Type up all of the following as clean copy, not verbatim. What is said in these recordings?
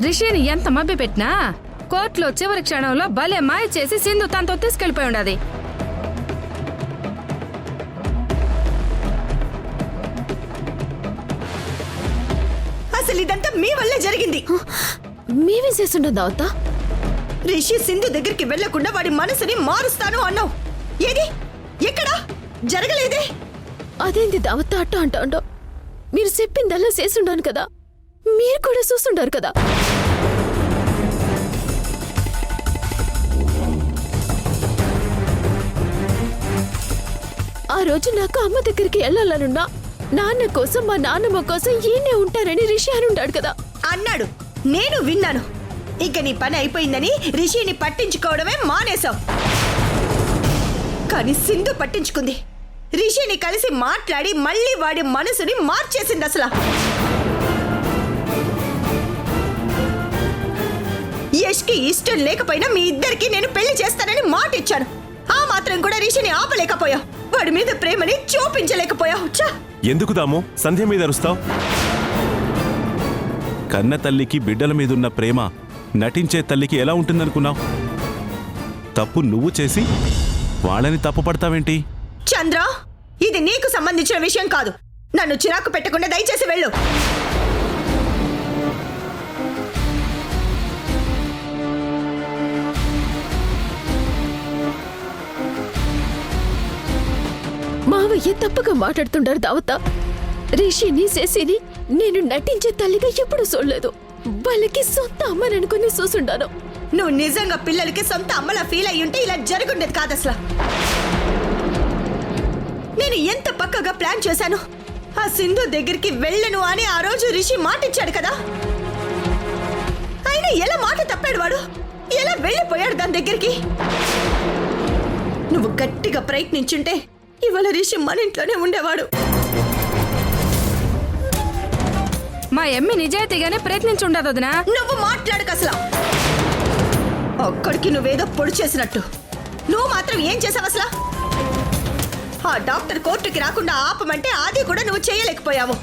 రిషిని ఎంత మభ్య పెట్టినా కోర్టులో చివరి క్షణంలో భలే మాయ చేసి సింధు తనతో తీసుకెళ్లిపోయి ఉండదు. అసలు ఇదంతా మీ వల్లే జరిగింది. మేమే చేస్తుండం దావత. రిషి సింధు దగ్గరికి వెళ్లకుండా వాడి మనసుని మారుస్తాను అన్నావు. ఏది ఎక్కడా జరగలేదే. అదేంది దావత అట్ట అంటాండో. మీరు చెప్పిందల్లా చేస్తుండాను కదా, మీరు కూడా చూస్తుండారు కదా. ఆ రోజు నాకు అమ్మ దగ్గరికి వెళ్ళాలనున్నా నాన్న కోసం మా నాన్నమ్మ కోసం ఈయనే ఉంటానని రిషి అని ఉన్నాడు కదా. అన్నాడు, నేను విన్నాను. ఇక నీ పని అయిపోయిందని రిషిని పట్టించుకోవడమే మానేశావు. కానీ సింధు పట్టించుకుంది. రిషిని కలిసి మాట్లాడి మళ్ళీ వాడి మనసుని మార్చేసింది. అసలు యష్కి ఇష్టం లేకపోయినా మీ ఇద్దరికి నేను పెళ్లి చేస్తానని మాట ఇచ్చాను. ఆ మాత్రం కూడా రిషిని ఆపలేకపోయావు. వాడి మీద ప్రేమని చూపించలేకపోయావు. ఎందుకు దాము సంధ్య మీద అరుస్తావు? కన్న తల్లికి బిడ్డల మీదున్న ప్రేమ నటించే తల్లికి ఎలా ఉంటుందనుకున్నావు? తప్పు నువ్వు చేసి వాళ్ళని తప్పు పడతావేంటి? చంద్ర, ఇది నీకు సంబంధించిన విషయం కాదు. నన్ను చిరాకు పెట్టకుండా దయచేసి వెళ్ళు. మావయ్య తప్పుగా మాట్లాడుతుండారు దావత. రిషిని శశిని నేను నటించే తల్లిగా ఎప్పుడు చూడలేదు. వాళ్ళకి సొంత అమ్మని అనుకుని చూసుండాను. నువ్వు నిజంగా పిల్లలకి సొంత అమ్మలా ఫీల్ అయ్యి ఉంటే ఇలా జరుగుండేది కాదు. అసలు నేను ఎంత పక్కగా ప్లాన్ చేశాను. ఆ సింధు దగ్గరికి వెళ్ళను అని ఆ రోజు రిషి మాట ఇచ్చాడు కదా. అయినా ఎలా మాట తప్పాడు వాడు? ఎలా వెళ్ళిపోయాడు దాని దగ్గరికి? నువ్వు గట్టిగా ప్రయత్నించుంటే ఇవాళ రిషి మన ఇంట్లోనే ఉండేవాడు. మా ఎమ్మి నిజాయితీగానే ప్రయత్నించుండదు వదినా. నువ్వు మాట్లాడక అసలు. ఒక్కడికి నువ్వేదో పొడి చేసినట్టు. నువ్వు మాత్రం ఏం చేసావు అసలు? ఆ డాక్టర్ కోర్టుకి రాకుండా ఆపమంటే అది కూడా నువ్వు చేయలేకపోయావు.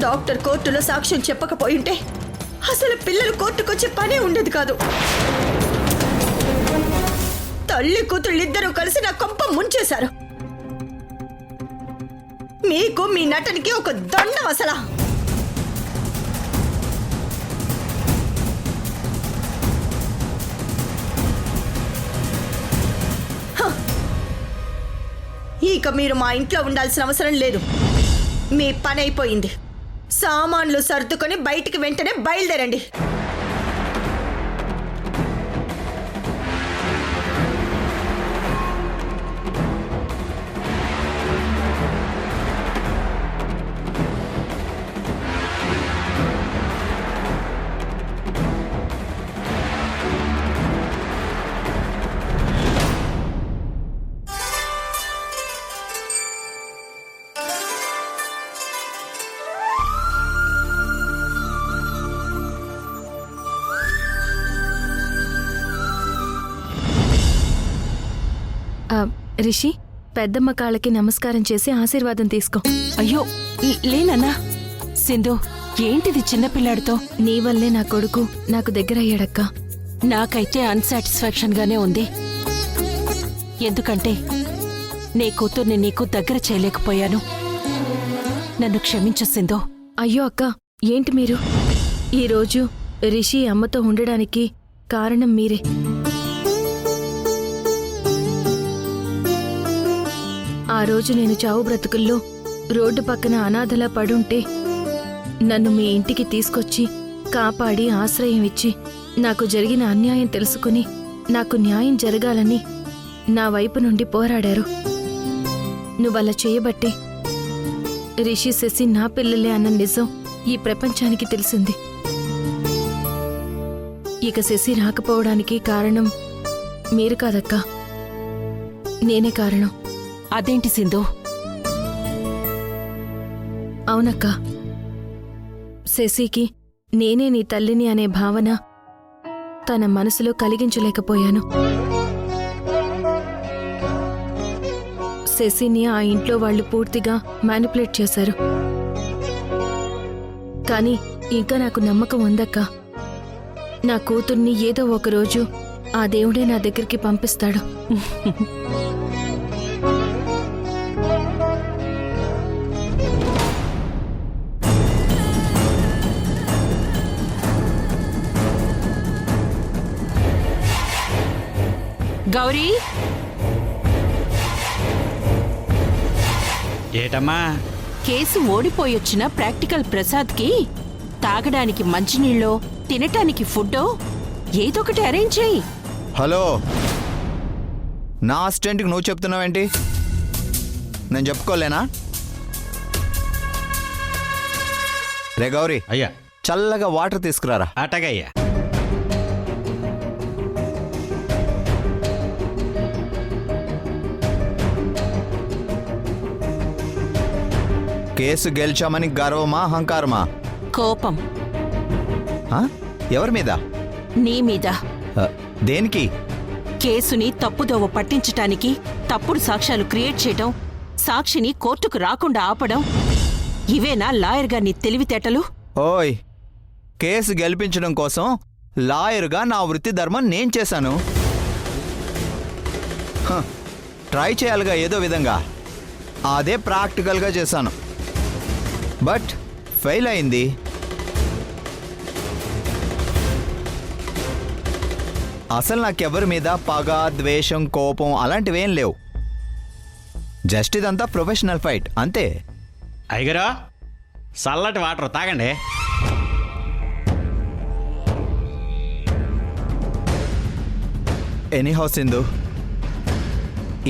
డాక్టర్ కోర్టులో సాక్ష్యం చెప్పకపోయింటే అసలు పిల్లలు కోర్టుకొచ్చే పనే ఉండేది కాదు. తల్లి కూతుళ్ళిద్దరూ కలిసి నా కొంప ముంచేశారు. మీకు మీ నటనకి ఒక దండం అసలా. ఇక మీరు మా ఇంట్లో ఉండాల్సిన అవసరం లేదు. మీ పని అయిపోయింది. సామాన్లు సర్దుకొని బయటికి వెంటనే బయలుదేరండి. రిషి, పెద్దమ్మ కాళ్ళకి నమస్కారం చేసి ఆశీర్వాదం తీసుకో. అయ్యో లేనన్నా. సింధు, ఏంటిది చిన్నపిల్లాడితో? నీ వల్లే నా కొడుకు నాకు దగ్గర అయ్యాడక్క. నాకైతే అన్సాటిస్ఫాక్షన్ గానే ఉంది. ఎందుకంటే నీ కూతుర్ని నీకు దగ్గర చేయలేకపోయాను. నన్ను క్షమించు సింధు. అయ్యో అక్క, ఏంటి మీరు? ఈరోజు రిషి అమ్మతో ఉండడానికి కారణం మీరే. ఆ రోజు నేను చావు బ్రతుకుల్లో రోడ్డు పక్కన అనాథలా పడుంటే నన్ను మీ ఇంటికి తీసుకొచ్చి కాపాడి ఆశ్రయం ఇచ్చి నాకు జరిగిన అన్యాయం తెలుసుకుని నాకు న్యాయం జరగాలని నా వైపు నుండి పోరాడారు. నువ్వలా చేయబట్టే రిషి శశి నా పిల్లలే అన్న నిజం ఈ ప్రపంచానికి తెలిసింది. ఇక శశి రాకపోవడానికి కారణం మీరు కాదక్కా, నేనే కారణం. అదేంటి సింధు? అవునక్కా, శశికి నేనే నీ తల్లిని అనే భావన తన మనసులో కలిగించలేకపోయాను. శశిని ఆ ఇంట్లో వాళ్ళు పూర్తిగా మ్యానిపులేట్ చేశారు. కానీ ఇంకా నాకు నమ్మకం ఉందక్క. నా కూతుర్ని ఏదో ఒకరోజు ఆ దేవుడే నా దగ్గరికి పంపిస్తాడు. గౌరీ, ఏటమ్మా? కేసు ఓడిపోయొచ్చిన ప్రాక్టికల్ ప్రసాద్కి తాగడానికి మంచినీళ్ళో తినటానికి ఫుడ్డో ఏదొకటి అరేంజ్ చేయి. హలో, నా అసిస్టెంట్కి నువ్వు చెప్తున్నావేంటి? నేను చెప్పుకోలేనా? రే గౌరీ, అయ్యా. చల్లగా వాటర్ తీసుకురారా. అటగయ్యా. కేసు గెలిచామని గర్వమా అహంకారమా? కోపం ఆ? ఎవరి మీద? నీ మీద. దేనికి? కేసుని తప్పుదోవ పట్టించటానికి తప్పుడు సాక్ష్యాలు క్రియేట్ చేయడం, సాక్షిని కోర్టుకు రాకుండా ఆపడం, ఇవేనా లాయర్గా నీ తెలివితేటలు? ఓయ్, కేసు గెలిపించడం కోసం లాయర్గా నా వృత్తి ధర్మం నేను చేశాను. ట్రై చేయాలిగా ఏదో విధంగా. అదే ప్రాక్టికల్గా చేశాను. బట్ ఫెయిల్ అయింది. అసలు నాకెవరి మీద పగ, ద్వేషం, కోపం అలాంటివేం లేవు. జస్ట్ ఇదంతా ప్రొఫెషనల్ ఫైట్ అంతే. అయ్యగారు, చల్లటి వాటర్ తాగండి. ఎనీహౌ సింధు,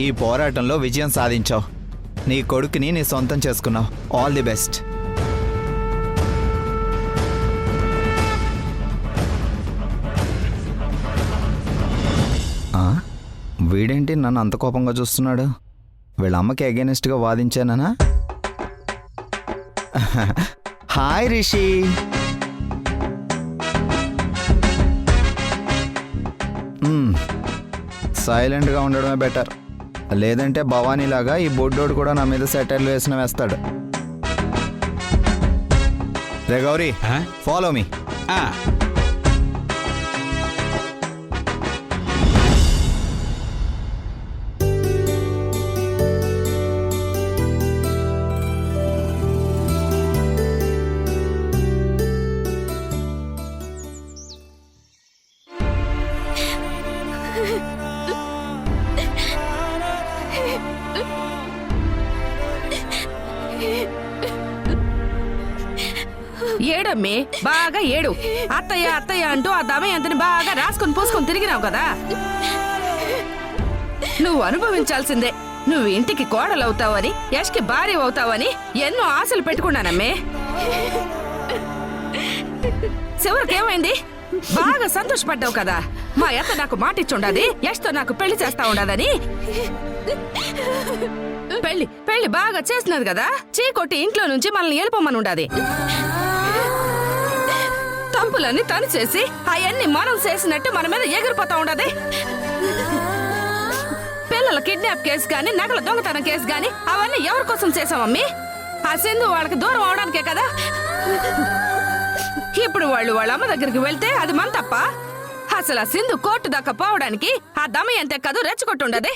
ఈ పోరాటంలో విజయం సాధించావు. నీ కొడుకుని నీ సొంతం చేసుకున్నావు. All the best. వీడేంటి నన్ను అంత కోపంగా చూస్తున్నాడు? వీళ్ళ అమ్మకి అగేనిస్ట్గా వాదించానా? హాయ్ రిషి. సైలెంట్గా ఉండడమే బెటర్. లేదంటే భవానీలాగా ఈ బొడ్డోడు కూడా నా మీద సెటైర్లు వేస్తాడు. రే గౌరీ, ఫాలో మీ. ఏడమ్మే, బాగా ఏడు. అత్తయ్య అత్తయ్య అంటూ ఆ దమయంతిని బాగా రాసుకొని పూసుకొని తిరిగినావు కదా. నువ్వు అనుభవించాల్సిందే. నువ్వు ఇంటికి కోడలవుతావని, యష్కి భార్య అవుతావని ఎన్నో ఆశలు పెట్టుకున్నానమ్మే. చివరికేమైంది? బాగా సంతోషపడ్డావు కదా. మా అత్త నాకు మాటిచ్చుండది, యష్తో నాకు పెళ్లి చేస్తా ఉండదని. పెళ్లి పెళ్లి బాగా చేసినది కదా. చీకొట్టి ఇంట్లో నుంచి మనల్ని వెళ్ళిపోమని ఉండాది. తప్పులన్నీ తను చేసి అవన్నీ మనం చేసినట్టు మన మీద ఎగిరిపోతా ఉండదు. పిల్లల కిడ్నాప్ కేసు గాని, నగల దొంగతనం కేసు గాని అవన్నీ ఎవరి కోసం చేసామమ్మీ? ఆ సింధు వాళ్ళకి దూరం అవడానికే కదా. ఇప్పుడు వాళ్ళు వాళ్ళ అమ్మ దగ్గరికి వెళ్తే అది మన తప్ప? అసలు ఆ సింధు కోర్టు దాకా పోవడానికి ఆ దమయంతే కదూ రెచ్చగొట్టుండది.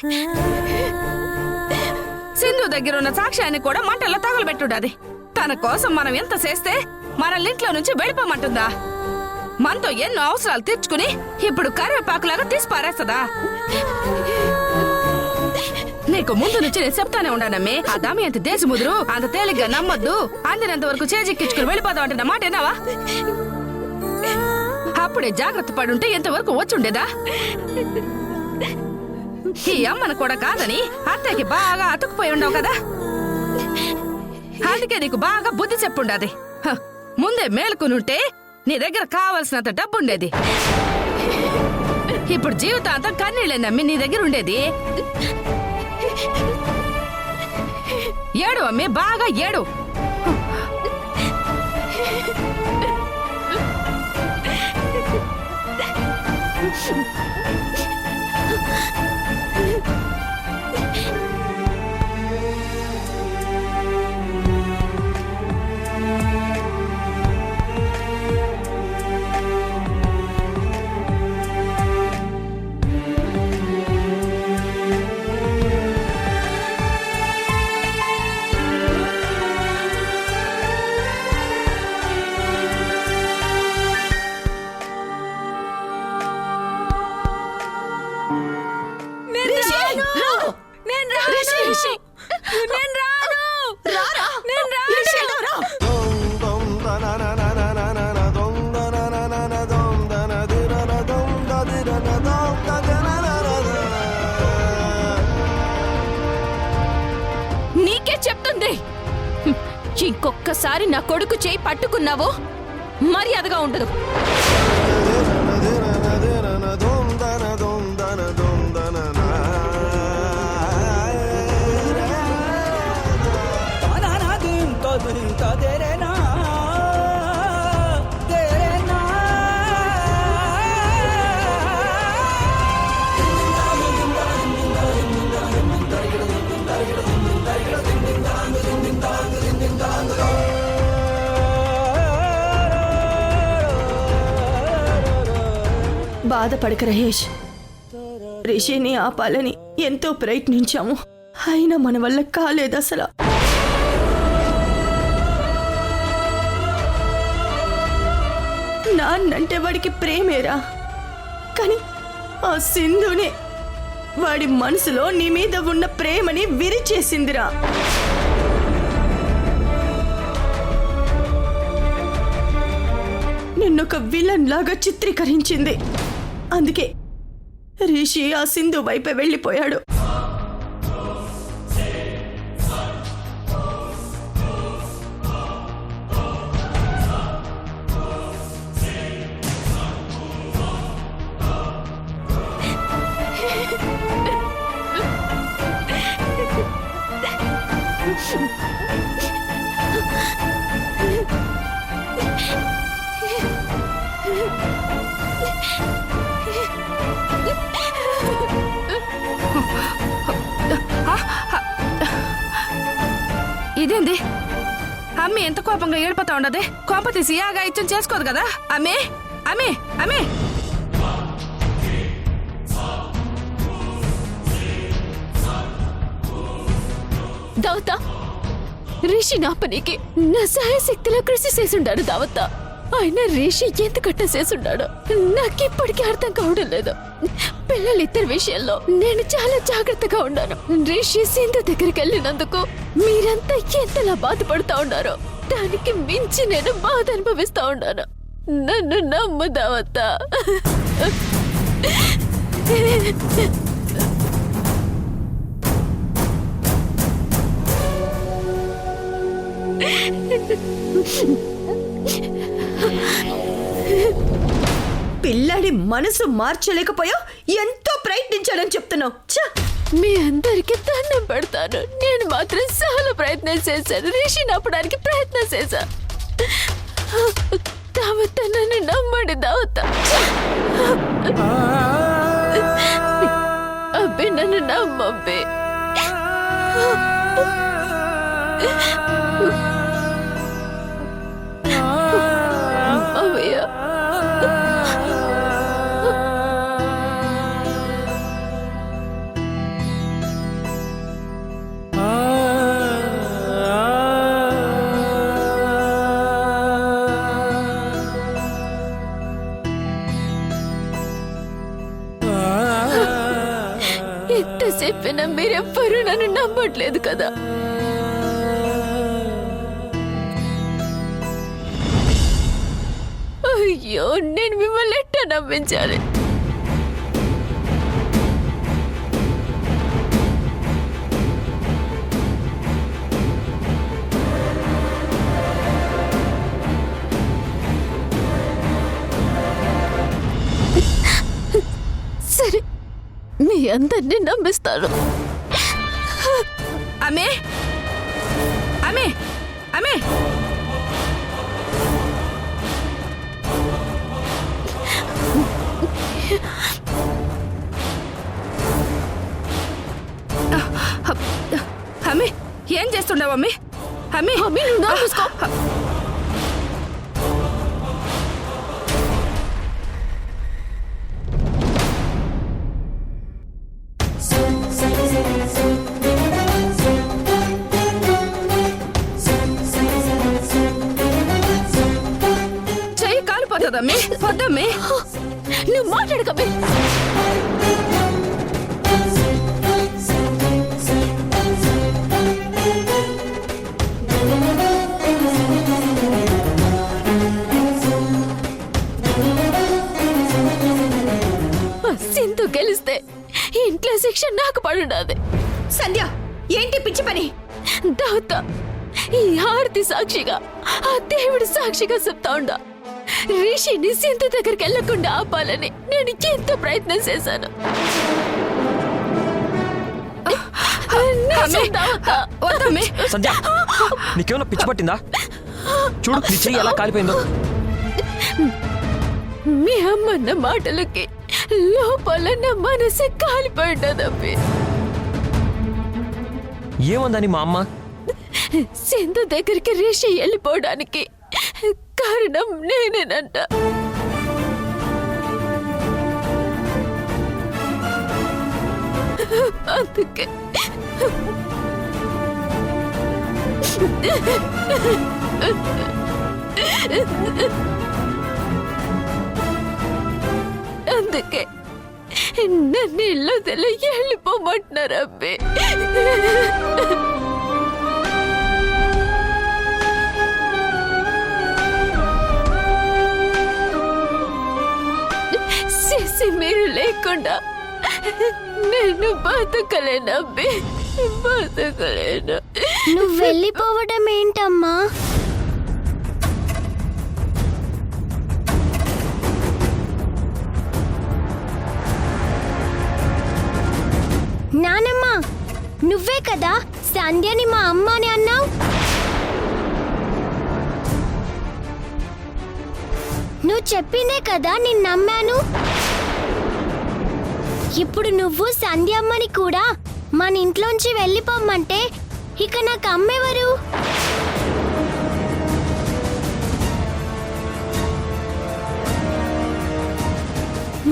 సింధు దగ్గర ఉన్న సాక్ష్యాన్ని కూడా మంటల్లో తగలబెట్టుండది. తన కోసం మనం ఎంత చేస్తే మనల్ని ఇంట్లో నుంచి వెళ్ళిపోమంటుందా? మనతో ఎన్నో అవసరాలు తీర్చుకుని ఇప్పుడు కరివేపాకులాగా తీసి పారేస్తుందా? నీకు ముందు నుంచి నేను చెప్తానే ఉండానమ్మే, ఆ దమయంతి దేశముదురు అంత తేలిగ్గా నమ్మొద్దు. అందినంత వరకు చేజిక్కించుకుని వెళ్ళిపోదాం అంటే నా మాట ఏనావా? అప్పుడే జాగ్రత్త పడుంటే ఎంతవరకు వచ్చుండేదా? ఈ అమ్మను కూడా కాదని అత్తయ్యకి బాగా అతుక్కుపోయి ఉండవు కదా. అందుకే నీకు బాగా బుద్ధి చెప్పుండది. ముందే మేలుకునుంటే నీ దగ్గర కావలసినంత డబ్బు ఉండేది. ఇప్పుడు జీవితాంతం కన్నీళ్ళే నమ్మి నీ దగ్గర ఉండేది. ఏడు అమ్మే, బాగా ఏడు. రిషి నేను రాను రారా నేను రాను. రిషి, వెళ్దాం, రా. నీకే చెప్తుంది ఇంకొక్కసారి నా కొడుకు చేయి పట్టుకున్నావో మర్యాదగా ఉండదు. బాధపడక రహేష్. రిషిని ఆపాలని ఎంతో ప్రయత్నించాము, అయినా మన వల్ల కాలేదు అసలు. నాన్నంటే వాడికి ప్రేమేరా, కానీ ఆ సింధునే వాడి మనసులో నీ మీద ఉన్న ప్రేమని విరిచేసిందిరా. నిన్నొక విలన్ లాగా చిత్రీకరించింది. అందుకే రిషి ఆ సింధు వైపే వెళ్ళిపోయాడు. ఇదేంది అమ్మి ఎంత కోపంగా ఏడిపోతా ఉండదే? కోప తీసి యాగా ఇచ్చం చేసుకోదు కదా అమ్మే. అమ్మే అమ్మే దావత రిషి నాపనికి నా సహాయశక్తిలో కృషి చేసుండాడు. దావత ఆయన రిషి ఎందుకట్ట చేసుండాడు నాకు ఇప్పటికీ అర్థం కావడం లేదు. పిల్లలిద్దరి విషయంలో నేను చాలా జాగ్రత్తగా ఉన్నాను. రిషి సింధు దగ్గరికి వెళ్ళినందుకు మీరంతా ఎంతలా బాధపడుతూ ఉన్నారో దానికి మించి నేను బాధ అనుభవిస్తా ఉన్నాను. నన్ను నమ్ము దావత. పిల్లాడి మనసు మార్చలేకపోయా ఎంతో ప్రయత్నించాలని చెప్తున్నావు. మీ అందరికి దండం పెడతాను. నేను మాత్రం చాలా ప్రయత్నం చేశాను. రిషి నప్పడానికి ప్రయత్నం చేశా. దావత నన్ను నమ్మండి దావత. అబ్బే నన్ను నమ్మబ్బే. అయ్యా ఎంత చెప్పినా మీరెవ్వరూ నన్ను నమ్మట్లేదు కదా. అయ్యో నేను మిమ్మల్ని ఎట్టా నమ్మించాలి? సరే మీ అందరినీ నమ్మిస్తాను. అమ్మే అమ్మే అమ్మే అమ్మే ఏం చేస్తుండవు అమ్మే? అమ్మే అమ్మే నువ్వు నా చూసుకో. చెయ్యి కాలిపోతుందమ్మే. పొద్దమ్మే నువ్వు మాట్లాడకమ్మే. శిక్ష నాకు పడుండది. సంధ్య, ఏంటి పిచ్చి పని? దాత ఈ హారతి సాక్షిగా, ఆ దేవుడి సాక్షిగా చెప్తా ఉండా, రిషిని సింధు దగ్గరికి వెళ్లకుండా ఆపాలని నేను ఎంతో ప్రయత్నం చేశాను. నిజం దాత. వద్దమ్మే. సంధ్య నీకేమైనా పిచ్చి పట్టిందా? చూడు నీ చెయ్యి ఎలా కాలిపోయిందో. మీ అమ్మన్న మాటలకి లోపల నా మనసు కాలిపోయిందబ్బి. ఏముందని మా అమ్మ? సింధు దగ్గరికి రిషి వెళ్ళిపోవడానికి కారణం నేనేనంట. అందుకే అందుకే నన్ను ఇల్లు వెళ్ళిపోమంటున్నారు అబ్బే. చేసి మీరు లేకుండా నేను బతకలేనబ్బే, బతకలేను. నువ్వు వెళ్ళిపోవడం ఏంటమ్మా? నానమ్మ, నువ్వే కదా సంధ్యని మా అమ్మ అని అన్నావు. నువ్వు చెప్పిందే కదా నేను నమ్మాను. ఇప్పుడు నువ్వు సంధ్య అమ్మని కూడా మన ఇంట్లోంచి వెళ్ళిపోమ్మంటే ఇక నాకు అమ్మెవరు?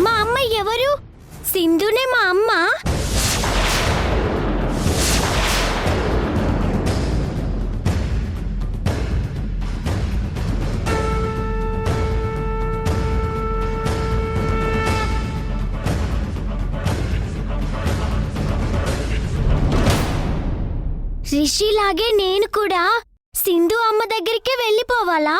మా అమ్మ ఎవరు? సింధునే మా అమ్మ. రిషిలాగే నేను కూడా సింధు అమ్మ దగ్గరికి వెళ్ళిపోవాలా?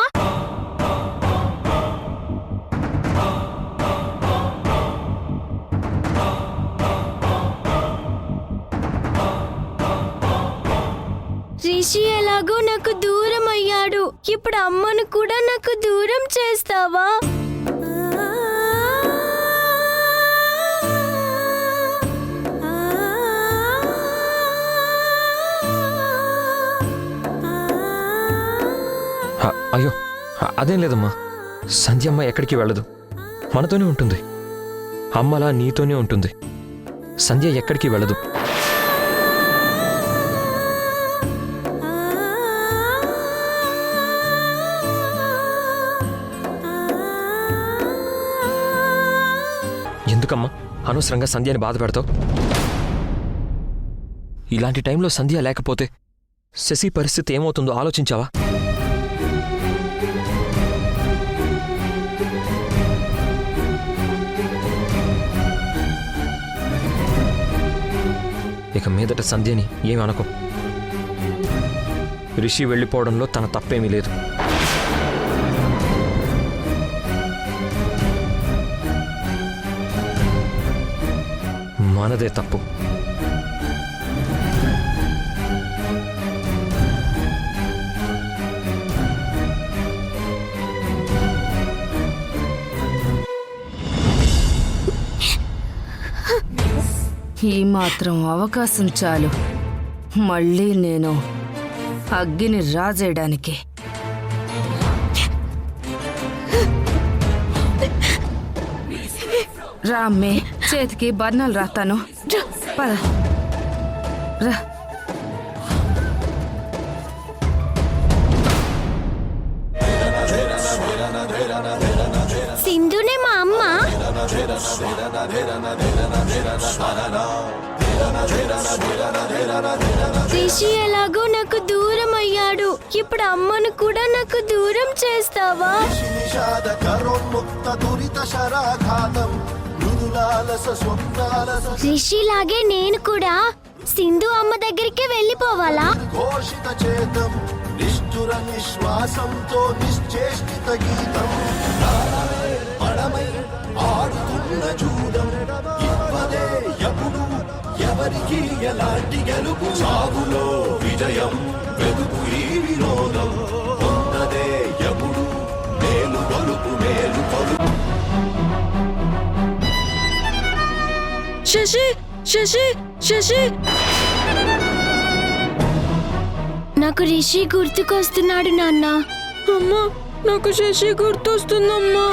రిషి ఎలాగో నాకు దూరం అయ్యాడు, ఇప్పుడు అమ్మను కూడా నాకు దూరం చేస్తావా? అయ్యో అదేం లేదమ్మా. సంధ్య అమ్మ ఎక్కడికి వెళ్ళదు, మనతోనే ఉంటుంది. అమ్మలా నీతోనే ఉంటుంది. సంధ్య ఎక్కడికి వెళ్ళదు. ఎందుకమ్మా అనవసరంగా సంధ్యని బాధ పెడతావు? ఇలాంటి టైంలో సంధ్య లేకపోతే శశి పరిస్థితి ఏమవుతుందో ఆలోచించావా? ఇక మీదట సంధ్యని ఏమి అనుకో. రిషి వెళ్ళిపోవడంలో తన తప్పేమీ లేదు. మనదే తప్పు. ఈ మాత్రం అవకాశం చాలు మళ్ళీ నేను అగ్గిని రాజేయడానికి. రామ్మే, చేతికి బర్ణాలు రాస్తాను. పద రా. సింధునే మా అమ్మ. రిషి ఎలాగో నాకు దూరం అయ్యాడు, ఇప్పుడు అమ్మను కూడా నాకు దూరం చేస్తావా? రిషిలాగే నేను కూడా సింధు అమ్మ దగ్గరికి వెళ్ళిపోవాలా? నిష్ఠుర నిశ్వాసంతో నిశ్చేష్టిత గీతం పడమై ఆడుతున్న జూదం ఇవ్వదే ఎప్పుడు శశి శశి శశి నాకు రిషి గుర్తుకొస్తున్నాడు నాన్న. అమ్మా నాకు శశి గుర్తొస్తుందమ్మా.